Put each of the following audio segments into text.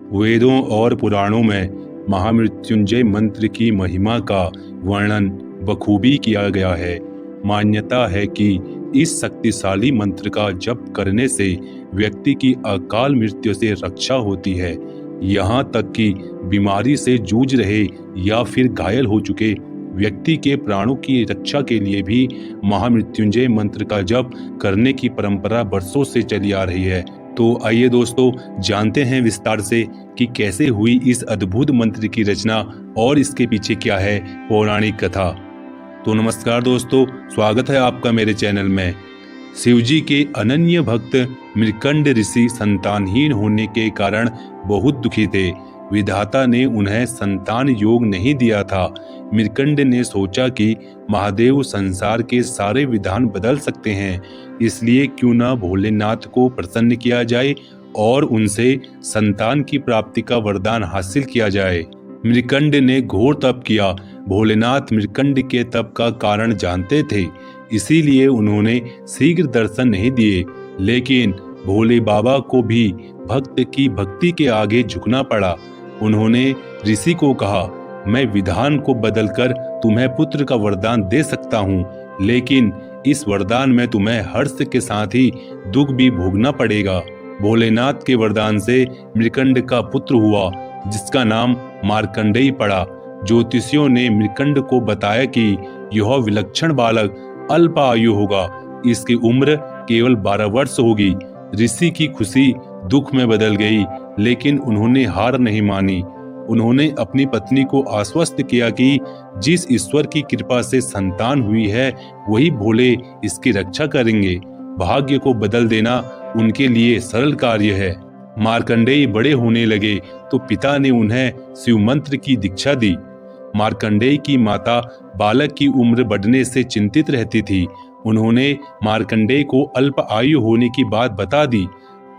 वेदों और पुराणों में महामृत्युंजय मंत्र की महिमा का वर्णन बखूबी किया गया है। मान्यता है कि इस शक्तिशाली मंत्र का जप करने से व्यक्ति की अकाल मृत्यु से रक्षा होती है। यहाँ तक कि बीमारी से जूझ रहे या फिर घायल हो चुके व्यक्ति के प्राणों की रक्षा के लिए भी महामृत्युंजय मंत्र का जप करने की परंपरा बरसों से चली आ रही है। तो आइए दोस्तों, जानते हैं विस्तार से कि कैसे हुई इस अद्भुत मंत्र की रचना और इसके पीछे क्या है पौराणिक कथा। तो नमस्कार दोस्तों, स्वागत है आपका मेरे चैनल में। शिवजी के अनन्य भक्त मृकंड ऋषि संतानहीन होने के कारण बहुत दुखी थे। विधाता ने उन्हें संतान योग नहीं दिया था। मृकंड ने सोचा कि महादेव संसार के सारे विधान बदल सकते हैं, इसलिए क्यों ना भोलेनाथ को प्रसन्न किया जाए और उनसे संतान की प्राप्ति का वरदान हासिल किया जाए। मृकंड ने घोर तप किया। भोलेनाथ मृकंड के तप का कारण जानते थे, इसीलिए उन्होंने शीघ्र दर्शन नहीं दिए। लेकिन भोले बाबा को भी भक्त की भक्ति के आगे झुकना पड़ा। उन्होंने ऋषि को कहा, मैं विधान को बदलकर तुम्हें पुत्र का वरदान दे सकता हूँ, लेकिन इस वरदान में तुम्हें हर्ष के साथ ही दुख भी भोगना पड़ेगा। भोलेनाथ के वरदान से मृकंड का पुत्र हुआ, जिसका नाम मार्कंडेय पड़ा। ज्योतिषियों ने मृकंड को बताया कि यह विलक्षण बालक अल्प आयु होगा, इसकी उम्र केवल 12 वर्ष होगी। ऋषि की खुशी दुख में बदल गई, लेकिन उन्होंने हार नहीं मानी। उन्होंने अपनी पत्नी को आश्वस्त किया कि जिस ईश्वर की कृपा से संतान हुई है, वही भोले इसकी रक्षा करेंगे। भाग्य को बदल देना उनके लिए सरल कार्य है। मार्कंडेय बड़े होने लगे तो पिता ने उन्हें शिव मंत्र की दीक्षा दी। मार्कंडेय की माता बालक की उम्र बढ़ने से चिंतित रहती थी। उन्होंने मार्कंडेय को अल्प आयु होने की बात बता दी।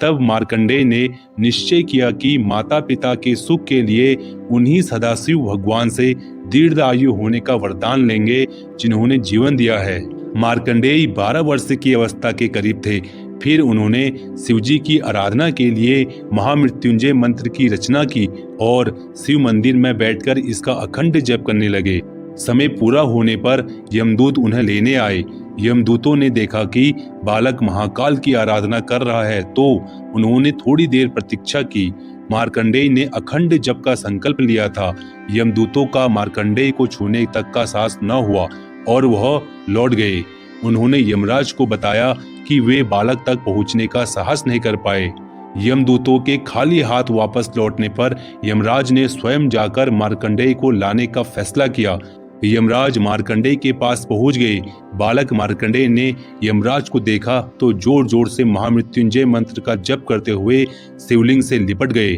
तब मार्कंडेय ने निश्चय किया कि माता पिता के सुख के लिए उन्हीं सदाशिव भगवान से दीर्घ आयु होने का वरदान लेंगे, जिन्होंने जीवन दिया है। मार्कंडेय 12 वर्ष की अवस्था के करीब थे। फिर उन्होंने शिवजी की आराधना के लिए महामृत्युंजय मंत्र की रचना की और शिव मंदिर में बैठकर इसका अखंड जप करने लगे। समय पूरा होने पर यमदूत उन्हें लेने आए। यमदूतों ने देखा कि बालक महाकाल की आराधना कर रहा है, तो उन्होंने थोड़ी देर प्रतीक्षा की। मार्कंडेय ने अखंड जप का संकल्प लिया था। यमदूतों का मार्कंडेय को छूने तक का साहस न हुआ और वह लौट गए। उन्होंने यमराज को बताया कि वे बालक तक पहुंचने का साहस नहीं कर पाए। यमदूतों के खाली हाथ वापस लौटने पर यमराज ने स्वयं जाकर मार्कंडेय को लाने का फैसला किया। यमराज मार्कंडेय के पास पहुंच गए। बालक मार्कंडेय ने यमराज को देखा तो जोर जोर से महामृत्युंजय मंत्र का जप करते हुए शिवलिंग से लिपट गए।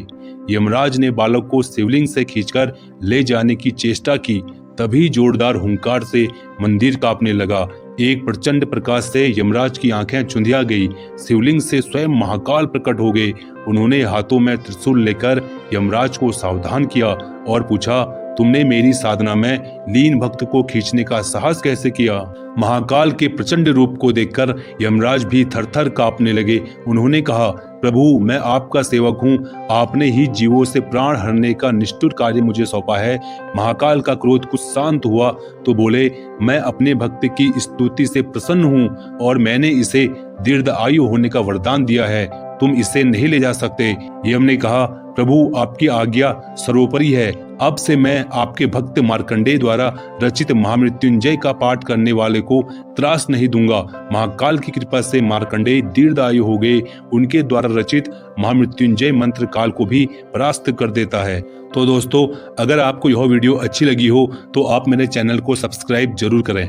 यमराज ने बालक को शिवलिंग से खींचकर ले जाने की चेष्टा की। तभी जोरदार हुंकार से मंदिर कांपने लगा। एक प्रचंड प्रकाश से यमराज की आंखें चुंधिया गई। शिवलिंग से स्वयं महाकाल प्रकट हो गए। उन्होंने हाथों में त्रिशूल लेकर यमराज को सावधान किया और पूछा, तुमने मेरी साधना में लीन भक्त को खींचने का साहस कैसे किया? महाकाल के प्रचंड रूप को देखकर यमराज भी थरथर कांपने लगे। उन्होंने कहा, प्रभु, मैं आपका सेवक हूँ। आपने ही जीवों से प्राण हरने का निष्ठुर कार्य मुझे सौंपा है। महाकाल का क्रोध कुछ शांत हुआ तो बोले, मैं अपने भक्त की स्तुति से प्रसन्न हूँ और मैंने इसे दीर्घ आयु होने का वरदान दिया है। तुम इसे नहीं ले जा सकते। यम ने कहा, प्रभु, आपकी आज्ञा सर्वोपरि है। अब से मैं आपके भक्त मार्कंडेय द्वारा रचित महामृत्युंजय का पाठ करने वाले को त्रास नहीं दूंगा। महाकाल की कृपा से मार्कंडेय दीर्घ आयु हो गए। उनके द्वारा रचित महामृत्युंजय मंत्र काल को भी परास्त कर देता है। तो दोस्तों, अगर आपको यह वीडियो अच्छी लगी हो तो आप मेरे चैनल को सब्सक्राइब जरूर करें।